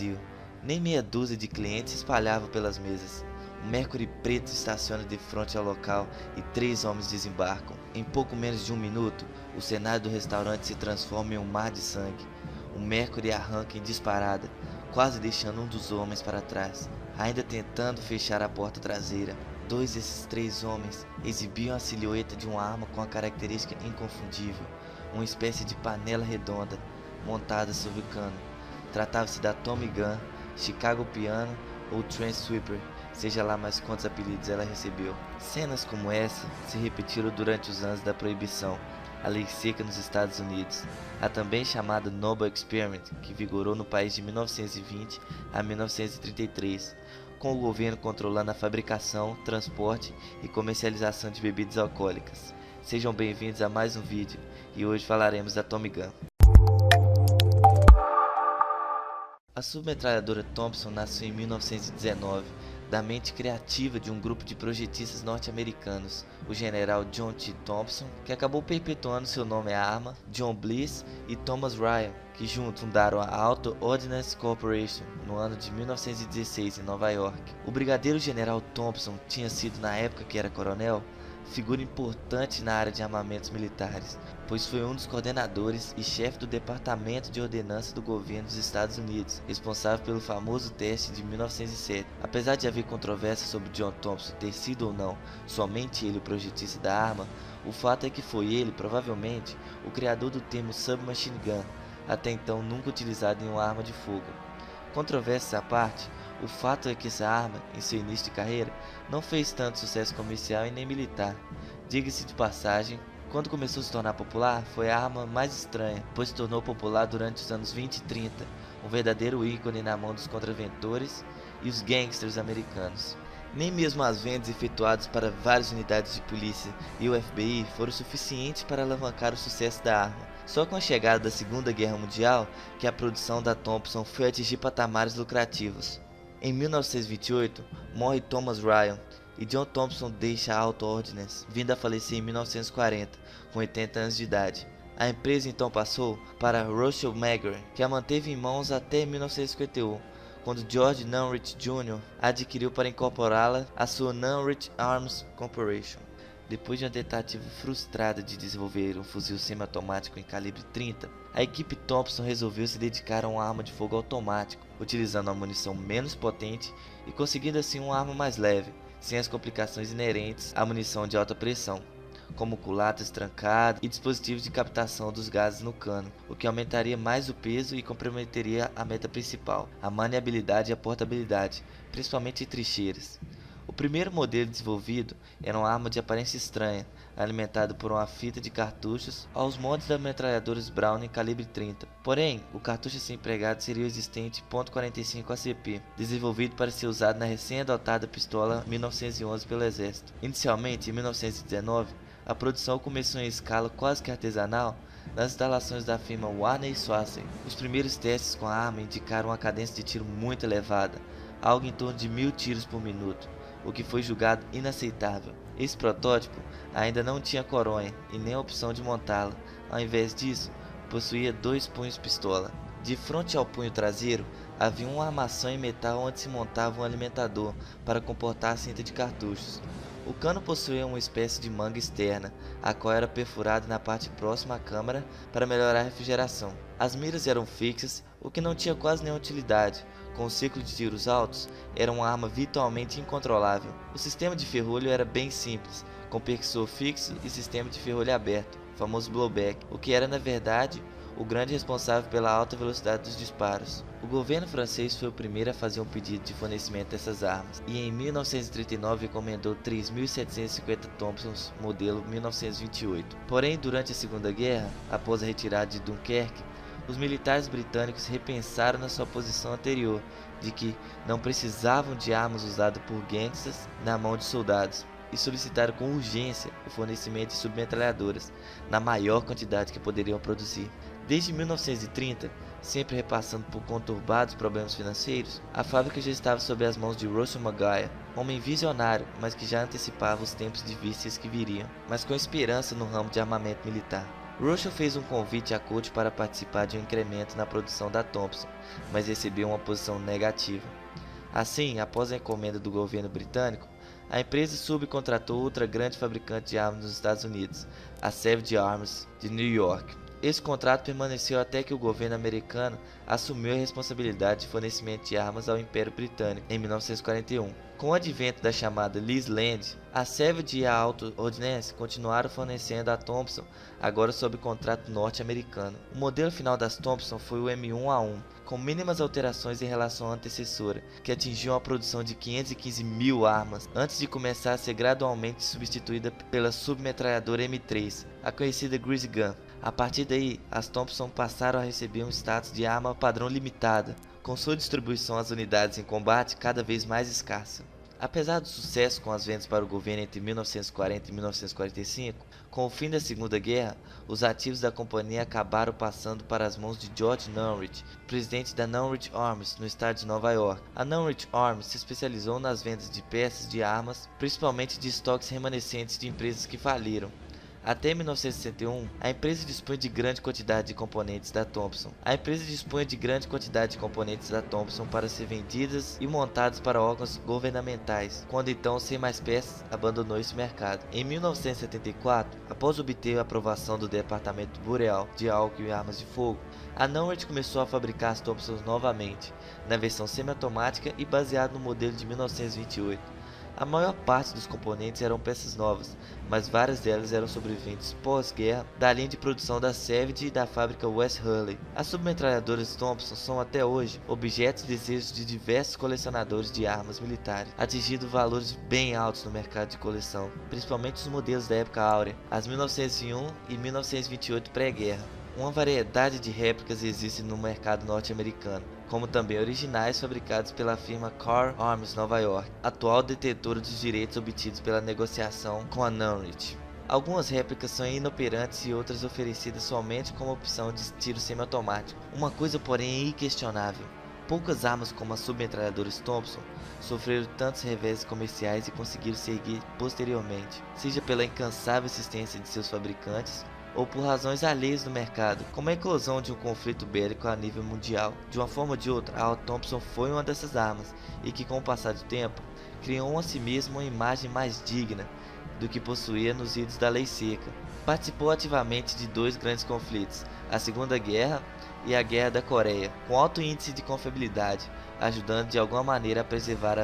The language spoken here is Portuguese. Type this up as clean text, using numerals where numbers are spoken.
vazio. Nem meia dúzia de clientes se espalhavam pelas mesas. Um Mercury preto estaciona de frente ao local e 3 homens desembarcam. Em pouco menos de 1 minuto, o cenário do restaurante se transforma em um mar de sangue. O Mercury arranca em disparada, quase deixando um dos homens para trás, ainda tentando fechar a porta traseira. 2 desses 3 homens exibiam a silhueta de uma arma com a característica inconfundível, uma espécie de panela redonda montada sobre o cano. Tratava-se da Tommy Gun, Chicago Piano ou Trent Sweeper, seja lá mais quantos apelidos ela recebeu. Cenas como essa se repetiram durante os anos da proibição, a lei seca nos Estados Unidos, a também chamada Noble Experiment, que vigorou no país de 1920 a 1933, com o governo controlando a fabricação, transporte e comercialização de bebidas alcoólicas. Sejam bem-vindos a mais um vídeo, e hoje falaremos da Tommy Gun. A submetralhadora Thompson nasceu em 1919, da mente criativa de um grupo de projetistas norte-americanos, o general John T. Thompson, que acabou perpetuando seu nome à arma, John Bliss e Thomas Ryan, que juntos fundaram a Auto Ordnance Corporation no ano de 1916 em Nova York. O brigadeiro general Thompson tinha sido, na época que era coronel, figura importante na área de armamentos militares, pois foi um dos coordenadores e chefe do Departamento de Ordenança do governo dos Estados Unidos, responsável pelo famoso teste de 1907. Apesar de haver controvérsia sobre John Thompson ter sido ou não somente ele o projetista da arma, o fato é que foi ele, provavelmente, o criador do termo submachine gun, até então nunca utilizado em uma arma de fogo. Controvérsias à parte, o fato é que essa arma, em seu início de carreira, não fez tanto sucesso comercial e nem militar. Diga-se de passagem, quando começou a se tornar popular, foi a arma mais estranha, pois se tornou popular durante os anos 20 e 30, um verdadeiro ícone na mão dos contraventores e os gangsters americanos. Nem mesmo as vendas efetuadas para várias unidades de polícia e o FBI foram suficientes para alavancar o sucesso da arma. Só com a chegada da Segunda Guerra Mundial que a produção da Thompson foi atingir patamares lucrativos. Em 1928, morre Thomas Ryan e John Thompson deixa a Auto Ordnance, vindo a falecer em 1940, com 80 anos de idade. A empresa então passou para Russell Magner, que a manteve em mãos até 1951, quando George Nunrich Jr. adquiriu para incorporá-la à sua Nunrich Arms Corporation. Depois de uma tentativa frustrada de desenvolver um fuzil semiautomático em calibre 30, a equipe Thompson resolveu se dedicar a uma arma de fogo automático, utilizando uma munição menos potente e conseguindo assim uma arma mais leve, sem as complicações inerentes à munição de alta pressão, como culatas trancadas e dispositivos de captação dos gases no cano, o que aumentaria mais o peso e comprometeria a meta principal, a maniabilidade e a portabilidade, principalmente em trincheiras. O primeiro modelo desenvolvido era uma arma de aparência estranha, alimentada por uma fita de cartuchos aos moldes das metralhadoras Browning calibre 30. Porém, o cartucho a ser empregado seria o existente .45 ACP, desenvolvido para ser usado na recém-adotada pistola 1911 pelo Exército. Inicialmente, em 1919, a produção começou em escala quase que artesanal nas instalações da firma Warner Swassey. Os primeiros testes com a arma indicaram uma cadência de tiro muito elevada, algo em torno de 1000 tiros por minuto, o que foi julgado inaceitável. Esse protótipo ainda não tinha coronha e nem a opção de montá-la. Ao invés disso, possuía 2 punhos pistola. De frente ao punho traseiro, havia uma armação em metal onde se montava um alimentador para comportar a cinta de cartuchos. O cano possuía uma espécie de manga externa, a qual era perfurada na parte próxima à câmara para melhorar a refrigeração. As miras eram fixas, o que não tinha quase nenhuma utilidade. Com o ciclo de tiros altos, era uma arma virtualmente incontrolável. O sistema de ferrolho era bem simples, com percussor fixo e sistema de ferrolho aberto, o famoso blowback, o que era na verdade o grande responsável pela alta velocidade dos disparos. O governo francês foi o primeiro a fazer um pedido de fornecimento dessas armas, e em 1939 encomendou 3.750 Thompsons modelo 1928. Porém, durante a Segunda Guerra, após a retirada de Dunkerque, os militares britânicos repensaram na sua posição anterior, de que não precisavam de armas usadas por gangsters na mão de soldados, e solicitaram com urgência o fornecimento de submetralhadoras, na maior quantidade que poderiam produzir. Desde 1930, sempre repassando por conturbados problemas financeiros, a fábrica já estava sob as mãos de Russell Magner, homem visionário, mas que já antecipava os tempos difíceis que viriam, mas com esperança no ramo de armamento militar. Russell fez um convite à Colt para participar de um incremento na produção da Thompson, mas recebeu uma posição negativa. Assim, após a encomenda do governo britânico, a empresa subcontratou outra grande fabricante de armas nos Estados Unidos, a Savage Arms, de New York. Esse contrato permaneceu até que o governo americano assumiu a responsabilidade de fornecimento de armas ao Império Britânico em 1941. Com o advento da chamada Lease Land, a Savage e a Auto Ordnance continuaram fornecendo a Thompson, agora sob contrato norte-americano. O modelo final das Thompson foi o M1A1, com mínimas alterações em relação à antecessora, que atingiu uma produção de 515 mil armas, antes de começar a ser gradualmente substituída pela submetralhadora M3, a conhecida Grease Gun. A partir daí, as Thompson passaram a receber um status de arma padrão limitada, com sua distribuição às unidades em combate cada vez mais escassa. Apesar do sucesso com as vendas para o governo entre 1940 e 1945, com o fim da Segunda Guerra, os ativos da companhia acabaram passando para as mãos de George Norwich, presidente da Norwich Arms no estado de Nova York. A Norwich Arms se especializou nas vendas de peças de armas, principalmente de estoques remanescentes de empresas que faliram. Até 1961, a empresa dispunha de grande quantidade de componentes da Thompson. Para ser vendidas e montadas para órgãos governamentais, quando então, sem mais peças, abandonou esse mercado. Em 1974, após obter a aprovação do Departamento Bureau de Álcool e Armas de Fogo, a Norwich começou a fabricar as Thompsons novamente, na versão semiautomática e baseada no modelo de 1928. A maior parte dos componentes eram peças novas, mas várias delas eram sobreviventes pós-guerra da linha de produção da Savage e da fábrica West Hurley. As submetralhadoras Thompson são até hoje objetos de desejo de diversos colecionadores de armas militares, atingindo valores bem altos no mercado de coleção, principalmente os modelos da época áurea, as 1901 e 1928 pré-guerra. Uma variedade de réplicas existe no mercado norte-americano, como também originais fabricados pela firma Carr Arms Nova York, atual detentora dos direitos obtidos pela negociação com a Norwich. Algumas réplicas são inoperantes e outras oferecidas somente como opção de tiro semiautomático. Uma coisa, porém, é inquestionável: poucas armas como as submetralhadoras Thompson sofreram tantos reveses comerciais e conseguiram se erguer posteriormente, seja pela incansável insistência de seus fabricantes ou por razões alheias do mercado, como a eclosão de um conflito bélico a nível mundial. De uma forma ou de outra, a Thompson foi uma dessas armas, e que com o passar do tempo, criou a si mesmo uma imagem mais digna do que possuía nos idos da lei seca. Participou ativamente de dois grandes conflitos, a Segunda Guerra e a Guerra da Coreia, com alto índice de confiabilidade, ajudando de alguma maneira a preservar a